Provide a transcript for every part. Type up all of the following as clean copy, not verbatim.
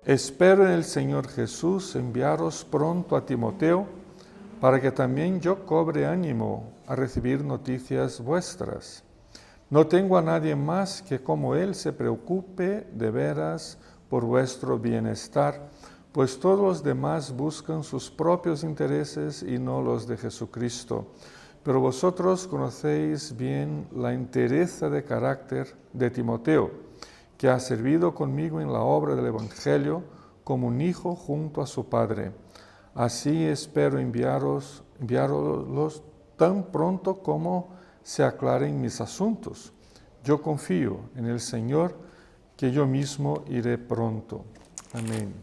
Espero en el Señor Jesús enviaros pronto a Timoteo, para que también yo cobre ánimo a recibir noticias vuestras. No tengo a nadie más que como él se preocupe de veras por vuestro bienestar, pues todos los demás buscan sus propios intereses y no los de Jesucristo. Pero vosotros conocéis bien la entereza de carácter de Timoteo, que ha servido conmigo en la obra del Evangelio como un hijo junto a su padre. Así espero enviaros tan pronto como se aclaren mis asuntos. Yo confío en el Señor, que yo mismo iré pronto. Amén.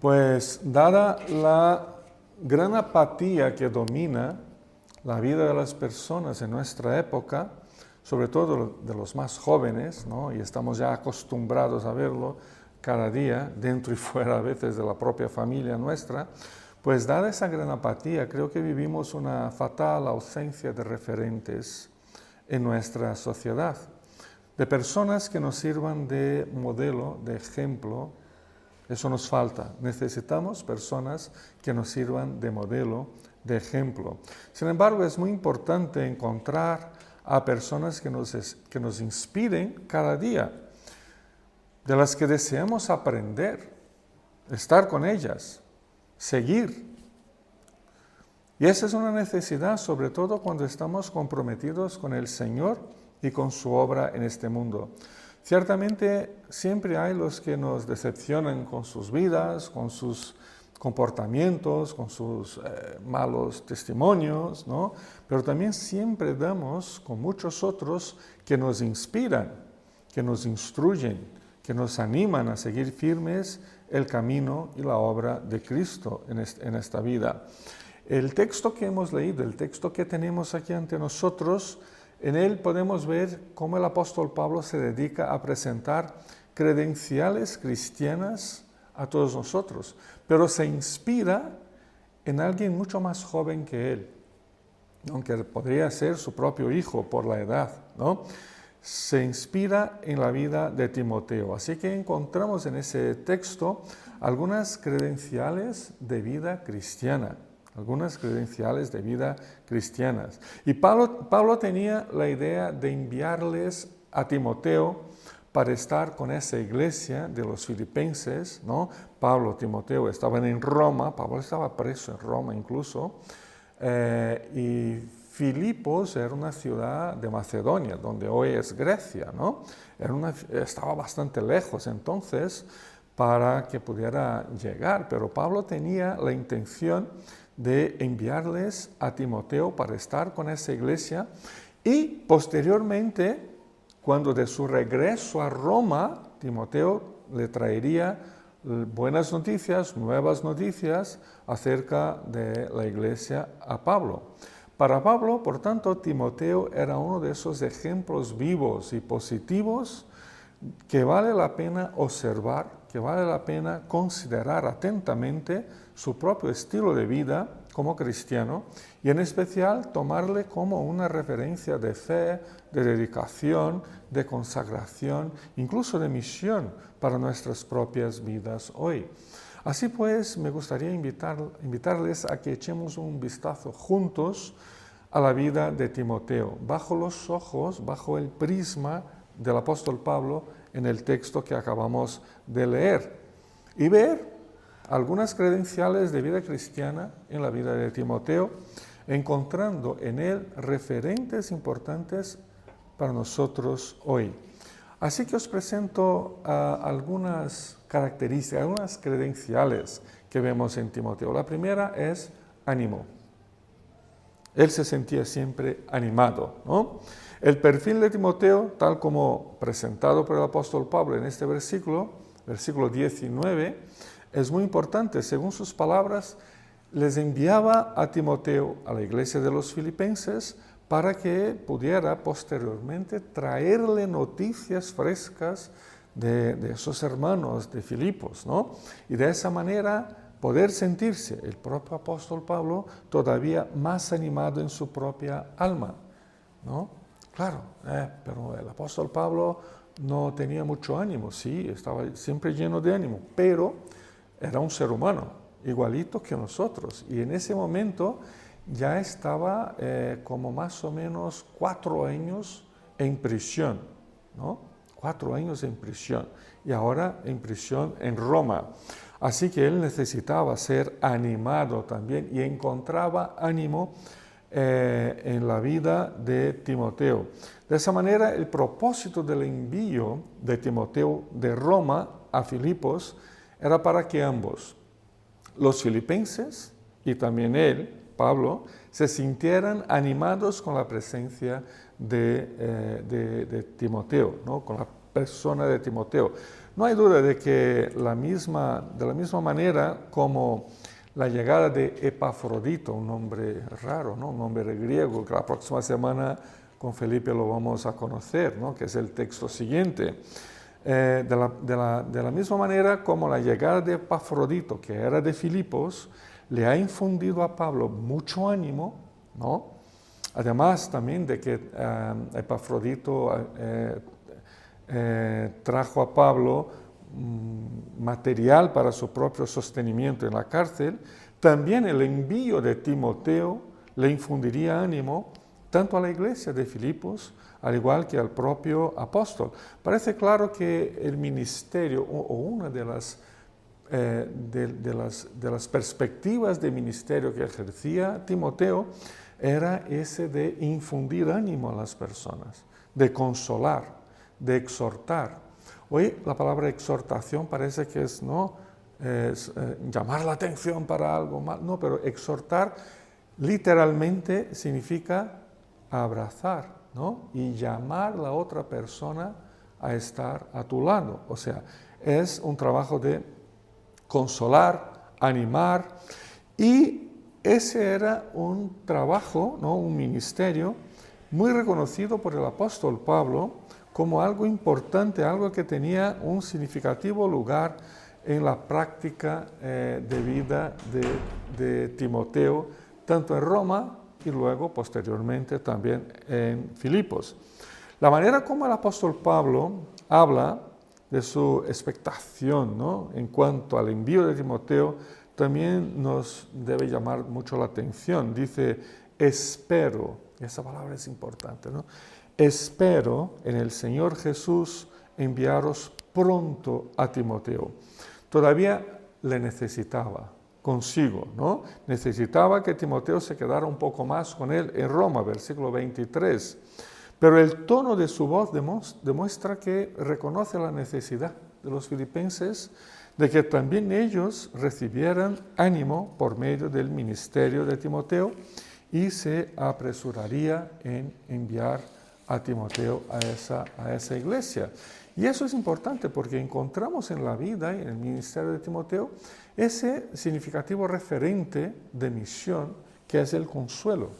Pues, dada la gran apatía que domina la vida de las personas en nuestra época, sobre todo de los más jóvenes, ¿no? Y estamos ya acostumbrados a verlo cada día, dentro y fuera a veces de la propia familia nuestra, pues dada esa gran apatía, creo que vivimos una fatal ausencia de referentes en nuestra sociedad, de personas que nos sirvan de modelo, de ejemplo. Eso nos falta. Necesitamos personas que nos sirvan de modelo, de ejemplo. Sin embargo, es muy importante encontrar a personas que nos inspiren cada día, de las que deseamos aprender, estar con ellas, seguir. Y esa es una necesidad, sobre todo cuando estamos comprometidos con el Señor y con su obra en este mundo. Ciertamente siempre hay los que nos decepcionan con sus vidas, con sus comportamientos, con sus malos testimonios, ¿no? Pero también siempre damos con muchos otros que nos inspiran, que nos instruyen, que nos animan a seguir firmes el camino y la obra de Cristo en esta vida. El texto que hemos leído, el texto que tenemos aquí ante nosotros, en él podemos ver cómo el apóstol Pablo se dedica a presentar credenciales cristianas a todos nosotros, pero se inspira en alguien mucho más joven que él, aunque podría ser su propio hijo por la edad, ¿no? Se inspira en la vida de Timoteo. Así que encontramos en ese texto algunas credenciales de vida cristiana, algunas credenciales de vida cristianas. Y Pablo tenía la idea de enviarles a Timoteo para estar con esa iglesia de los filipenses, ¿no? Timoteo estaban en Roma, Pablo estaba preso en Roma incluso, y Filipos era una ciudad de Macedonia, donde hoy es Grecia, ¿no? Estaba bastante lejos entonces para que pudiera llegar, pero Pablo tenía la intención de enviarles a Timoteo para estar con esa iglesia y posteriormente, cuando de su regreso a Roma, Timoteo le traería buenas noticias, nuevas noticias acerca de la iglesia a Pablo. Para Pablo, por tanto, Timoteo era uno de esos ejemplos vivos y positivos que vale la pena observar, que vale la pena considerar atentamente su propio estilo de vida como cristiano y en especial tomarle como una referencia de fe, de dedicación, de consagración, incluso de misión para nuestras propias vidas hoy. Así pues, me gustaría invitarles a que echemos un vistazo juntos a la vida de Timoteo, bajo los ojos, bajo el prisma del apóstol Pablo en el texto que acabamos de leer y ver algunas credenciales de vida cristiana en la vida de Timoteo, encontrando en él referentes importantes para nosotros hoy. Así que os presento algunas características, algunas credenciales que vemos en Timoteo. La primera es ánimo. Él se sentía siempre animado, ¿no? El perfil de Timoteo, tal como presentado por el apóstol Pablo en este versículo 19, es muy importante. Según sus palabras, les enviaba a Timoteo a la iglesia de los filipenses para que pudiera posteriormente traerle noticias frescas de esos hermanos de Filipos, ¿no? Y de esa manera poder sentirse el propio apóstol Pablo todavía más animado en su propia alma, ¿no? Claro, pero el apóstol Pablo no tenía mucho ánimo, sí, estaba siempre lleno de ánimo, pero era un ser humano, igualito que nosotros. Y en ese momento ya estaba como más o menos 4 años en prisión, ¿no? 4 años en prisión, y ahora en prisión en Roma. Así que él necesitaba ser animado también y encontraba ánimo en la vida de Timoteo. De esa manera, el propósito del envío de Timoteo de Roma a Filipos era para que ambos, los filipenses y también él, Pablo, se sintieran animados con la presencia de Timoteo, ¿no? Con la persona de Timoteo. No hay duda de que de la misma manera como la llegada de Epafrodito, un nombre raro, ¿no? Un nombre griego, que la próxima semana con Felipe lo vamos a conocer, ¿no? Que es el texto siguiente. De la misma manera como la llegada de Epafrodito, que era de Filipos, le ha infundido a Pablo mucho ánimo, ¿no? Además también de que Epafrodito trajo a Pablo material para su propio sostenimiento en la cárcel, también el envío de Timoteo le infundiría ánimo tanto a la iglesia de Filipos, al igual que al propio apóstol. Parece claro que el ministerio, o una de las perspectivas de ministerio que ejercía Timoteo, era ese de infundir ánimo a las personas, de consolar, de exhortar. Hoy la palabra exhortación parece que es, ¿no? Llamar la atención para algo mal. No, pero exhortar literalmente significa abrazar, ¿no? Y llamar a la otra persona a estar a tu lado. O sea, es un trabajo de consolar, animar, y ese era un trabajo, ¿no? Un ministerio muy reconocido por el apóstol Pablo como algo importante, algo que tenía un significativo lugar en la práctica de vida de Timoteo, tanto en Roma y luego posteriormente también en Filipos. La manera como el apóstol Pablo habla de su expectación, ¿no? En cuanto al envío de Timoteo, también nos debe llamar mucho la atención. Dice, espero, esa palabra es importante, ¿no? Espero en el Señor Jesús enviaros pronto a Timoteo. Todavía le necesitaba consigo, ¿no? Necesitaba que Timoteo se quedara un poco más con él en Roma, versículo 23. Pero el tono de su voz demuestra que reconoce la necesidad de los filipenses de que también ellos recibieran ánimo por medio del ministerio de Timoteo, y se apresuraría en enviar a Timoteo a esa iglesia. Y eso es importante porque encontramos en la vida y en el ministerio de Timoteo ese significativo referente de misión que es el consuelo.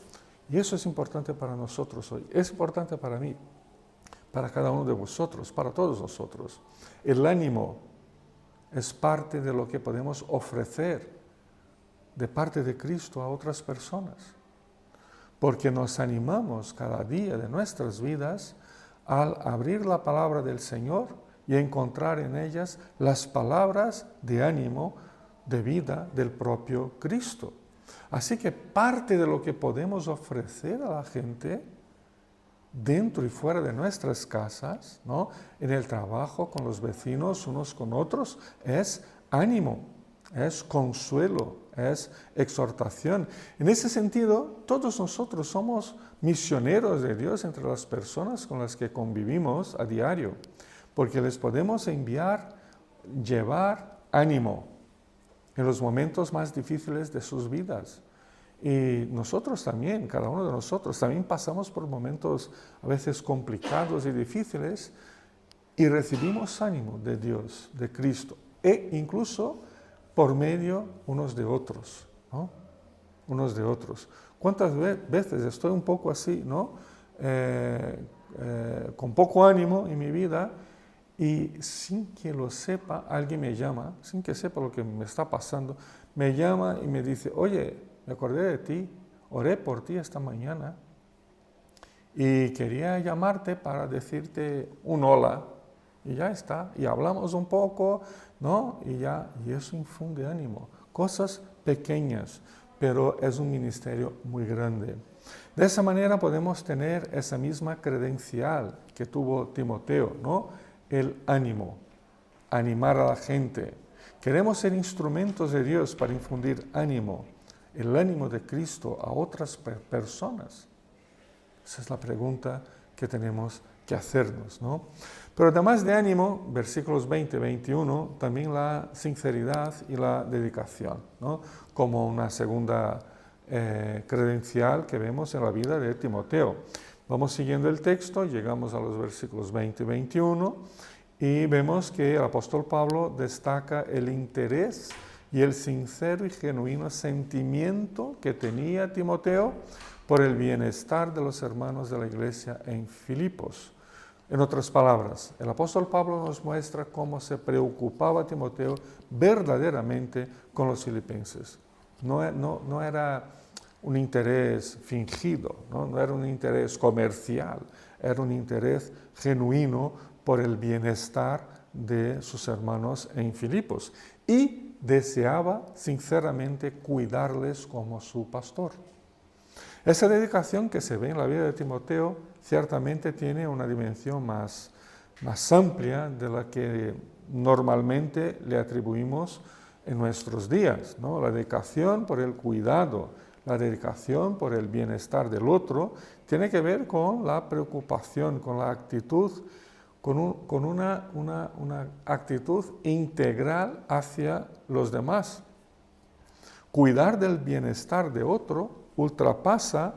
Y eso es importante para nosotros hoy, es importante para mí, para cada uno de vosotros, para todos nosotros. El ánimo es parte de lo que podemos ofrecer de parte de Cristo a otras personas, porque nos animamos cada día de nuestras vidas al abrir la palabra del Señor y encontrar en ellas las palabras de ánimo, de vida del propio Cristo. Así que parte de lo que podemos ofrecer a la gente dentro y fuera de nuestras casas, ¿no? En el trabajo, con los vecinos, unos con otros, es ánimo, es consuelo, es exhortación. En ese sentido, todos nosotros somos misioneros de Dios entre las personas con las que convivimos a diario, porque les podemos enviar, llevar ánimo en los momentos más difíciles de sus vidas. Y nosotros también, cada uno de nosotros, también pasamos por momentos a veces complicados y difíciles y recibimos ánimo de Dios, de Cristo, e incluso por medio unos de otros, ¿no? Unos de otros. ¿Cuántas veces estoy un poco así, ¿no? Con poco ánimo en mi vida, y sin que lo sepa, alguien me llama, sin que sepa lo que me está pasando, me llama y me dice, oye, me acordé de ti, oré por ti esta mañana y quería llamarte para decirte un hola, y ya está, y hablamos un poco, ¿no? Y eso infunde ánimo. Cosas pequeñas, pero es un ministerio muy grande. De esa manera podemos tener esa misma credencial que tuvo Timoteo, ¿no? El ánimo, animar a la gente. Queremos ser instrumentos de Dios para infundir ánimo, el ánimo de Cristo a otras personas. Esa es la pregunta que tenemos que hacernos, ¿no? Pero además de ánimo, versículos 20 y 21, también la sinceridad y la dedicación, ¿no? Como una segunda credencial que vemos en la vida de Timoteo. Vamos siguiendo el texto, llegamos a los versículos 20 y 21 y vemos que el apóstol Pablo destaca el interés y el sincero y genuino sentimiento que tenía Timoteo por el bienestar de los hermanos de la iglesia en Filipos. En otras palabras, el apóstol Pablo nos muestra cómo se preocupaba Timoteo verdaderamente con los filipenses. No era un interés fingido, no era un interés comercial, era un interés genuino por el bienestar de sus hermanos en Filipos y deseaba sinceramente cuidarles como su pastor. Esa dedicación que se ve en la vida de Timoteo ciertamente tiene una dimensión más amplia de la que normalmente le atribuimos en nuestros días, ¿no? La dedicación por el cuidado, la dedicación por el bienestar del otro, tiene que ver con la preocupación, con la actitud, con una actitud integral hacia los demás. Cuidar del bienestar de otro ultrapasa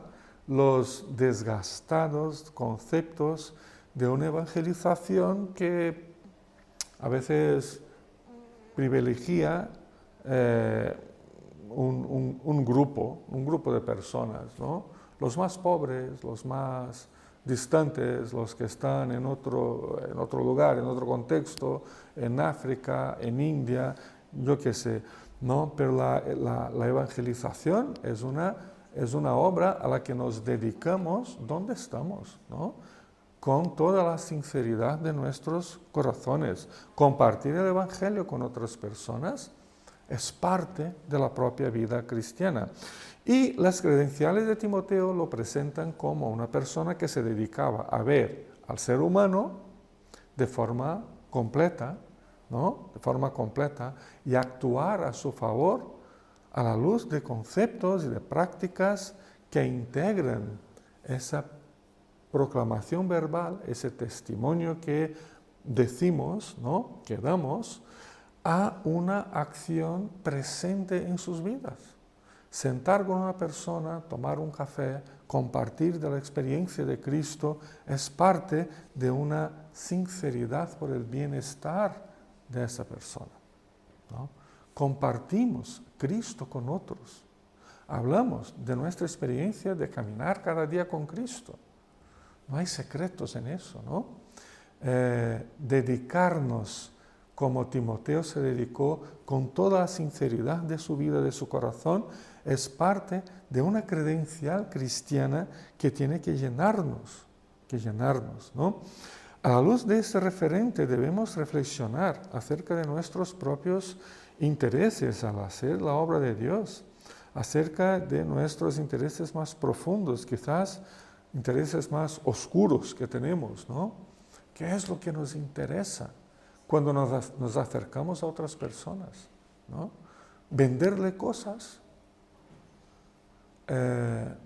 los desgastados conceptos de una evangelización que a veces privilegia un grupo de personas, ¿no? Los más pobres, los más distantes, los que están en otro lugar, en otro contexto, en África, en India, yo qué sé, ¿no? Pero la evangelización es una obra a la que nos dedicamos donde estamos, ¿no? Con toda la sinceridad de nuestros corazones. Compartir el Evangelio con otras personas es parte de la propia vida cristiana. Y las credenciales de Timoteo lo presentan como una persona que se dedicaba a ver al ser humano de forma completa, ¿no? De forma completa, y actuar a su favor a la luz de conceptos y de prácticas que integran esa proclamación verbal, ese testimonio que decimos, ¿no? Que damos, a una acción presente en sus vidas. Sentar con una persona, tomar un café, compartir de la experiencia de Cristo es parte de una sinceridad por el bienestar de esa persona, ¿no? Compartimos Cristo con otros. Hablamos de nuestra experiencia de caminar cada día con Cristo. No hay secretos en eso, ¿no? Dedicarnos como Timoteo se dedicó con toda la sinceridad de su vida, de su corazón, es parte de una credencial cristiana que tiene que llenarnos, ¿no? A la luz de ese referente debemos reflexionar acerca de nuestros propios intereses al hacer la obra de Dios, acerca de nuestros intereses más profundos, quizás intereses más oscuros que tenemos, ¿no? ¿Qué es lo que nos interesa cuando nos acercamos a otras personas, ¿no? Venderle cosas. En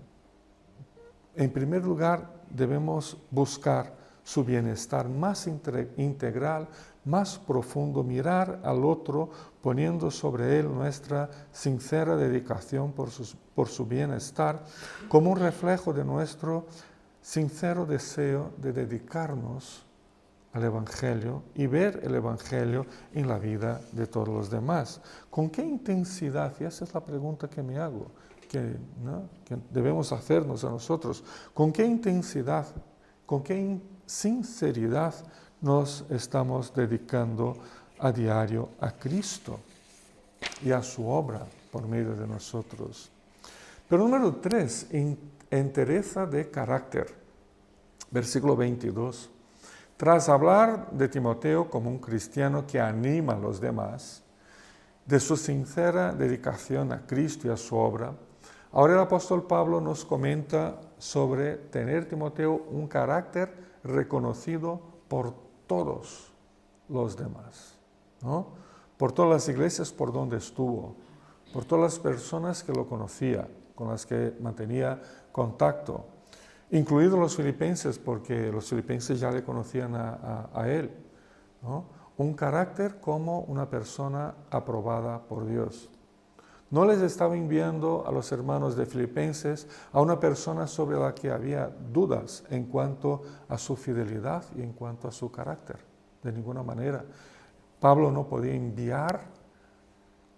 primer lugar, debemos buscar su bienestar más integral, más profundo, mirar al otro poniendo sobre él nuestra sincera dedicación por su bienestar, como un reflejo de nuestro sincero deseo de dedicarnos al Evangelio y ver el Evangelio en la vida de todos los demás. ¿Con qué intensidad? Y esa es la pregunta que me hago, que debemos hacernos a nosotros. ¿Con qué intensidad, con qué sinceridad nos estamos dedicando a diario a Cristo y a su obra por medio de nosotros? Pero número 3, entereza de carácter. Versículo 22. Tras hablar de Timoteo como un cristiano que anima a los demás, de su sincera dedicación a Cristo y a su obra, ahora el apóstol Pablo nos comenta sobre tener Timoteo un carácter reconocido por todos los demás, ¿no? Por todas las iglesias por donde estuvo, por todas las personas que lo conocía, con las que mantenía contacto, incluidos los filipenses, porque los filipenses ya le conocían a él, ¿no? Un carácter como una persona aprobada por Dios. No les estaba enviando a los hermanos de Filipenses a una persona sobre la que había dudas en cuanto a su fidelidad y en cuanto a su carácter, de ninguna manera. Pablo no podía enviar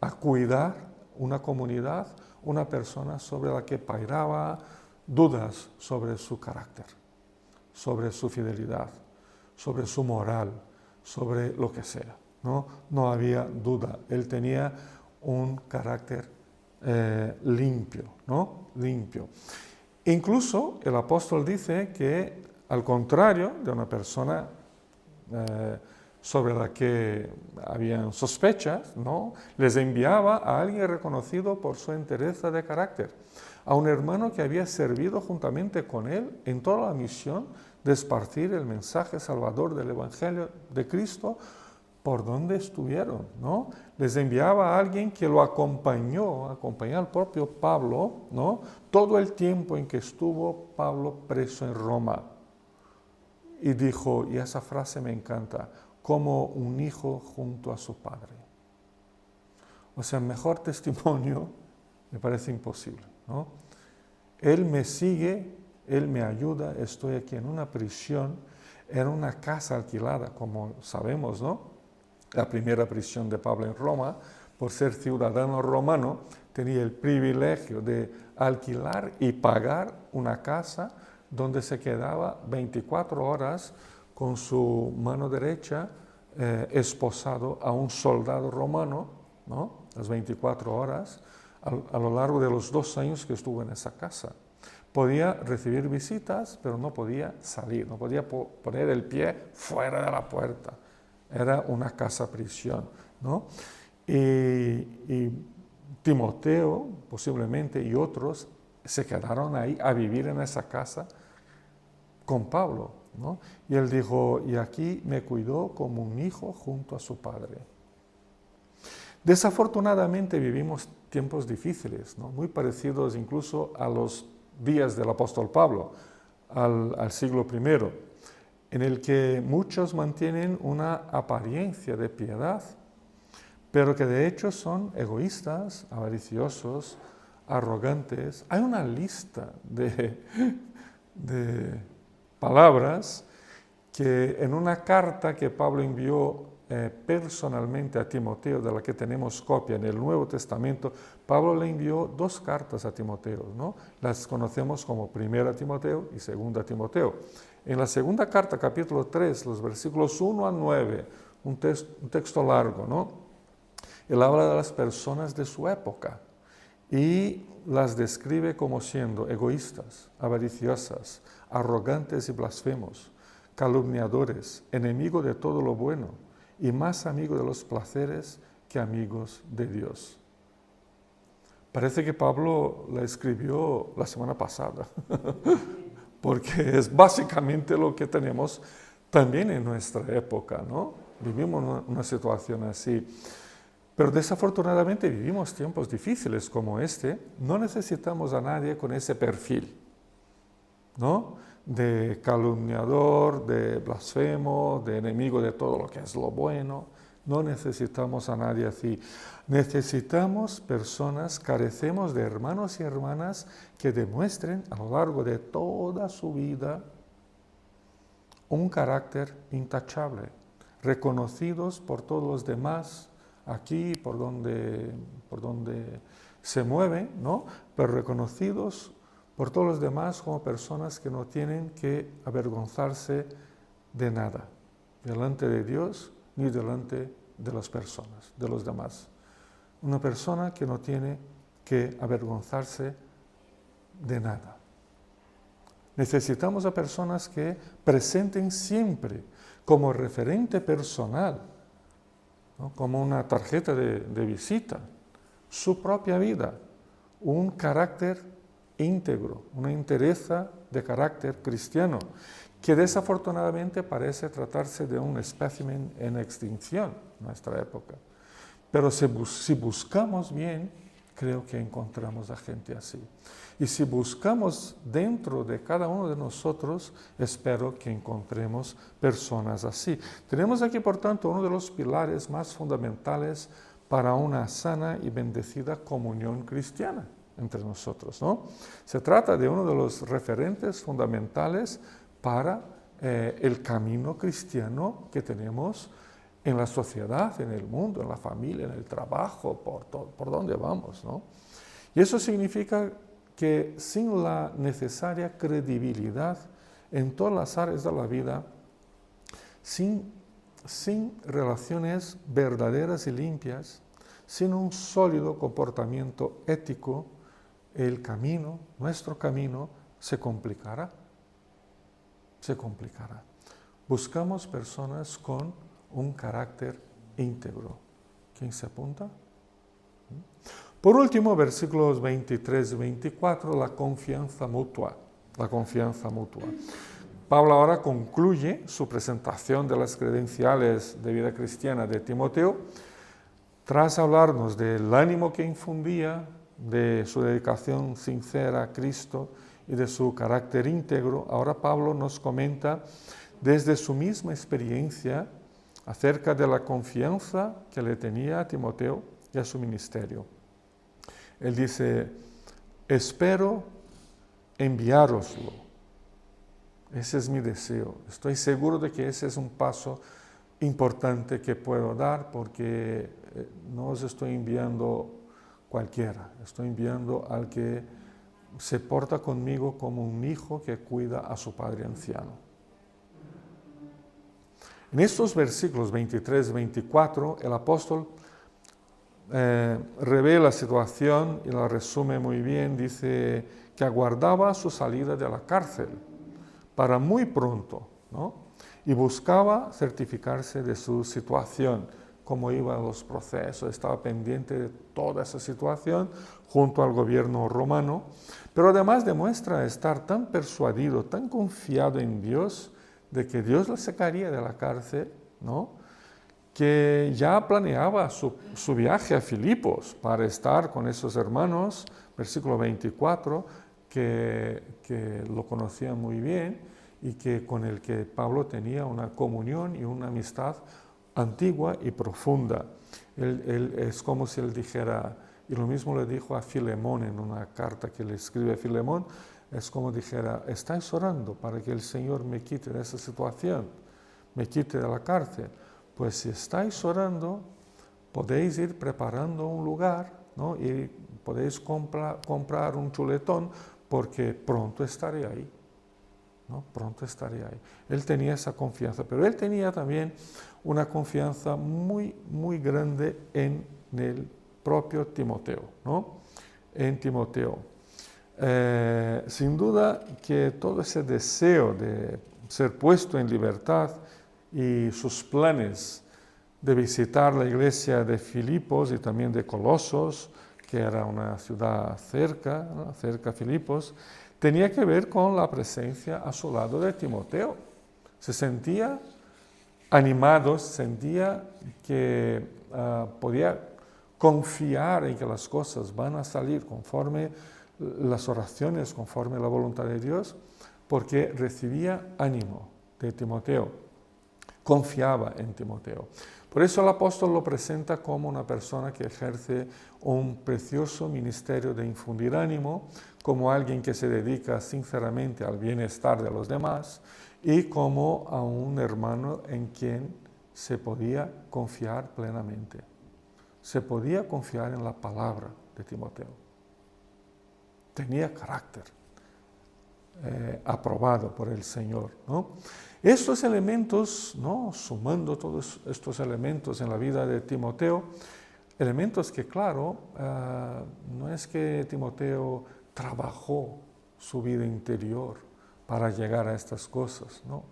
a cuidar una comunidad, una persona sobre la que pairaba dudas sobre su carácter, sobre su fidelidad, sobre su moral, sobre lo que sea. No había duda. Él tenía un carácter limpio, ¿no? Limpio. Incluso el apóstol dice que, al contrario de una persona sobre la que habían sospechas, ¿no? Les enviaba a alguien reconocido por su entereza de carácter, a un hermano que había servido juntamente con él en toda la misión de esparcir el mensaje salvador del Evangelio de Cristo por donde estuvieron, ¿no? Les enviaba a alguien que lo acompañó al propio Pablo, ¿no? Todo el tiempo en que estuvo Pablo preso en Roma. Y dijo, y esa frase me encanta, como un hijo junto a su padre. O sea, mejor testimonio me parece imposible, ¿no? Él me sigue, él me ayuda, estoy aquí en una prisión, en una casa alquilada, como sabemos, ¿no? La primera prisión de Pablo en Roma, por ser ciudadano romano, tenía el privilegio de alquilar y pagar una casa donde se quedaba 24 horas con su mano derecha esposado a un soldado romano, ¿no? Las 24 horas, a lo largo de los 2 años que estuvo en esa casa. Podía recibir visitas, pero no podía salir, no podía poner el pie fuera de la puerta. Era una casa prisión, ¿no? Y Timoteo, posiblemente, y otros se quedaron ahí a vivir en esa casa con Pablo, ¿no? Y él dijo, y aquí me cuidó como un hijo junto a su padre. Desafortunadamente vivimos tiempos difíciles, ¿no? Muy parecidos incluso a los días del apóstol Pablo, al siglo I, en el que muchos mantienen una apariencia de piedad, pero que de hecho son egoístas, avariciosos, arrogantes. Hay una lista de palabras que en una carta que Pablo envió personalmente a Timoteo, de la que tenemos copia en el Nuevo Testamento, Pablo le envió 2 cartas a Timoteo, ¿no? Las conocemos como 1 Timoteo y 2 Timoteo. En la segunda carta, capítulo 3, los versículos 1 a 9, un texto largo, ¿no? Él habla de las personas de su época y las describe como siendo egoístas, avariciosas, arrogantes y blasfemos, calumniadores, enemigos de todo lo bueno y más amigos de los placeres que amigos de Dios. Parece que Pablo la escribió la semana pasada, porque es básicamente lo que tenemos también en nuestra época, ¿no? Vivimos una situación así. Pero desafortunadamente vivimos tiempos difíciles como este. No necesitamos a nadie con ese perfil, ¿no? De calumniador, de blasfemo, de enemigo de todo lo que es lo bueno. No necesitamos a nadie así. Necesitamos personas, carecemos de hermanos y hermanas que demuestren a lo largo de toda su vida un carácter intachable, reconocidos por todos los demás, aquí por donde se mueven, ¿no? Pero reconocidos por todos los demás como personas que no tienen que avergonzarse de nada, delante de Dios ni delante de las personas, de los demás. Una persona que no tiene que avergonzarse de nada. Necesitamos a personas que presenten siempre como referente personal, ¿no? Como una tarjeta de visita, su propia vida, un carácter íntegro, una entereza de carácter cristiano, que desafortunadamente parece tratarse de un espécimen en extinción en nuestra época. Pero si buscamos bien, creo que encontramos a gente así. Y si buscamos dentro de cada uno de nosotros, espero que encontremos personas así. Tenemos aquí, por tanto, uno de los pilares más fundamentales para una sana y bendecida comunión cristiana entre nosotros, ¿no? Se trata de uno de los referentes fundamentales para el camino cristiano que tenemos en la sociedad, en el mundo, en la familia, en el trabajo, por donde vamos, ¿no? Y eso significa que sin la necesaria credibilidad en todas las áreas de la vida, sin relaciones verdaderas y limpias, sin un sólido comportamiento ético, el camino, nuestro camino, se complicará. Se complicará. Buscamos personas con un carácter íntegro. ¿Quién se apunta? Por último, versículos 23 y 24, la confianza mutua. La confianza mutua. Pablo ahora concluye su presentación de las credenciales de vida cristiana de Timoteo, tras hablarnos del ánimo que infundía, de su dedicación sincera a Cristo y de su carácter íntegro. Ahora Pablo nos comenta desde su misma experiencia acerca de la confianza que le tenía a Timoteo y a su ministerio. Él dice, espero enviároslo. Ese es mi deseo. Estoy seguro de que ese es un paso importante que puedo dar porque no os estoy enviando cualquiera. Estoy enviando al que se porta conmigo como un hijo que cuida a su padre anciano. En estos versículos 23 y 24, el apóstol revela la situación y la resume muy bien. Dice que aguardaba su salida de la cárcel para muy pronto, ¿no? Y buscaba certificarse de su situación, cómo iban los procesos, estaba pendiente de toda esa situación junto al gobierno romano, pero además demuestra estar tan persuadido, tan confiado en Dios, de que Dios le sacaría de la cárcel, ¿no? Que ya planeaba su viaje a Filipos para estar con esos hermanos, versículo 24, que lo conocían muy bien y con el que Pablo tenía una comunión y una amistad antigua y profunda. Él es como si él dijera, y lo mismo le dijo a Filemón en una carta que le escribe a Filemón, es como dijera, ¿estáis orando para que el Señor me quite de esa situación, me quite de la cárcel? Pues si estáis orando, podéis ir preparando un lugar, ¿no? Y podéis comprar un chuletón porque pronto estaré ahí, ¿no? Pronto estaré ahí. Él tenía esa confianza, pero él tenía también una confianza muy, muy grande en el propio Timoteo, ¿no? En Timoteo. Sin duda que todo ese deseo de ser puesto en libertad y sus planes de visitar la iglesia de Filipos y también de Colosos, que era una ciudad cerca, ¿no? Cerca a Filipos, tenía que ver con la presencia a su lado de Timoteo. Se sentía animado, sentía que podía confiar en que las cosas van a salir conforme las oraciones, conforme la voluntad de Dios, porque recibía ánimo de Timoteo, confiaba en Timoteo. Por eso el apóstol lo presenta como una persona que ejerce un precioso ministerio de infundir ánimo, como alguien que se dedica sinceramente al bienestar de los demás y como a un hermano en quien se podía confiar plenamente. Se podía confiar en la palabra de Timoteo. Tenía carácter aprobado por el Señor, ¿no? Estos elementos, ¿no? Sumando todos estos elementos en la vida de Timoteo, elementos que, claro, no es que Timoteo trabajó su vida interior para llegar a estas cosas, ¿no?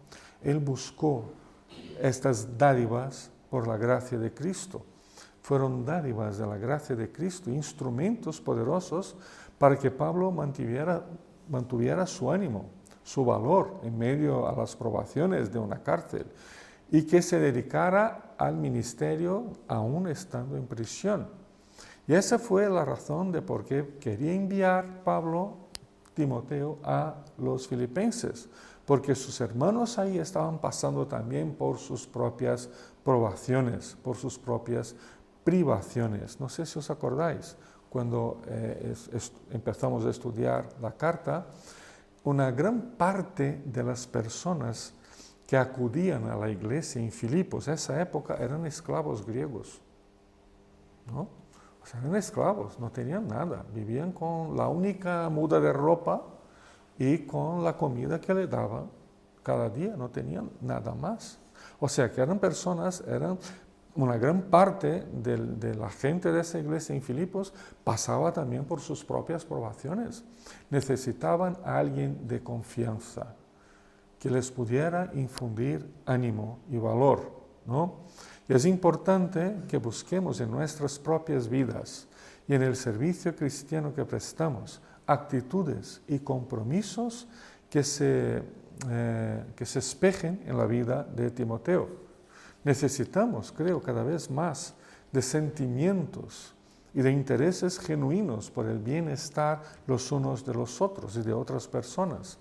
Él buscó estas dádivas por la gracia de Cristo. Fueron dádivas de la gracia de Cristo, instrumentos poderosos para que Pablo mantuviera su ánimo, su valor en medio a las probaciones de una cárcel y que se dedicara al ministerio aún estando en prisión. Y esa fue la razón de por qué quería enviar Pablo, Timoteo, a los filipenses, porque sus hermanos ahí estaban pasando también por sus propias probaciones, por sus propias privaciones. No sé si os acordáis, cuando empezamos a estudiar la carta, una gran parte de las personas que acudían a la iglesia en Filipos, en esa época, eran esclavos griegos, ¿no? O sea, eran esclavos, no tenían nada, vivían con la única muda de ropa y con la comida que le daban cada día, no tenían nada más. O sea, que eran personas, una gran parte de la gente de esa iglesia en Filipos pasaba también por sus propias probaciones. Necesitaban a alguien de confianza que les pudiera infundir ánimo y valor, ¿no? Y es importante que busquemos en nuestras propias vidas y en el servicio cristiano que prestamos actitudes y compromisos que se espejen en la vida de Timoteo. Necesitamos, creo, cada vez más de sentimientos y de intereses genuinos por el bienestar los unos de los otros y de otras personas.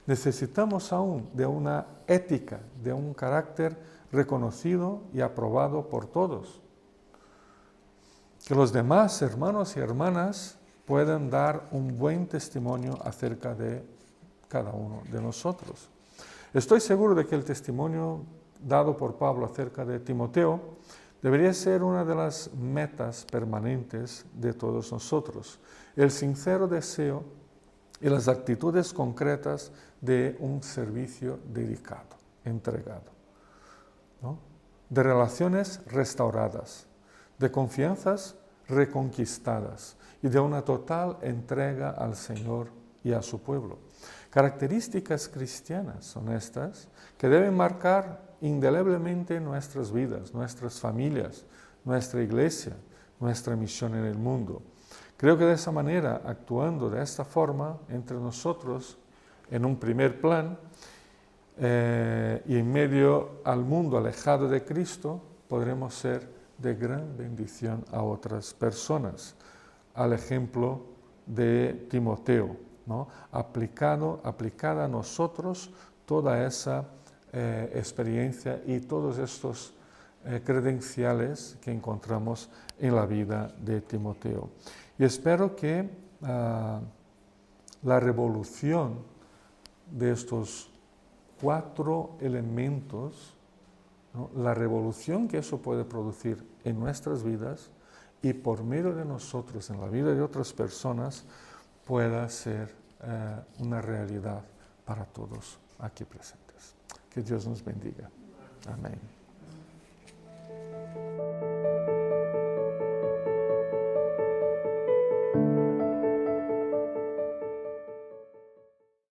Necesitamos aún de una ética, de un carácter reconocido y aprobado por todos. Que los demás hermanos y hermanas puedan dar un buen testimonio acerca de cada uno de nosotros. Estoy seguro de que el testimonio dado por Pablo acerca de Timoteo debería ser una de las metas permanentes de todos nosotros. El sincero deseo y las actitudes concretas de un servicio dedicado, entregado, ¿no? De relaciones restauradas, de confianzas reconquistadas y de una total entrega al Señor y a su pueblo. Características cristianas son estas que deben marcar indeleblemente nuestras vidas, nuestras familias, nuestra iglesia, nuestra misión en el mundo. Creo que de esa manera, actuando de esta forma entre nosotros, en un primer plan, y en medio al mundo alejado de Cristo, podremos ser de gran bendición a otras personas, al ejemplo de Timoteo, ¿no? Aplicada a nosotros toda esa experiencia y todos estos credenciales que encontramos en la vida de Timoteo. Y espero que la revolución de estos 4 elementos, ¿no? La revolución que eso puede producir en nuestras vidas y por medio de nosotros en la vida de otras personas pueda ser una realidad para todos aquí presentes. Que Dios nos bendiga. Amén.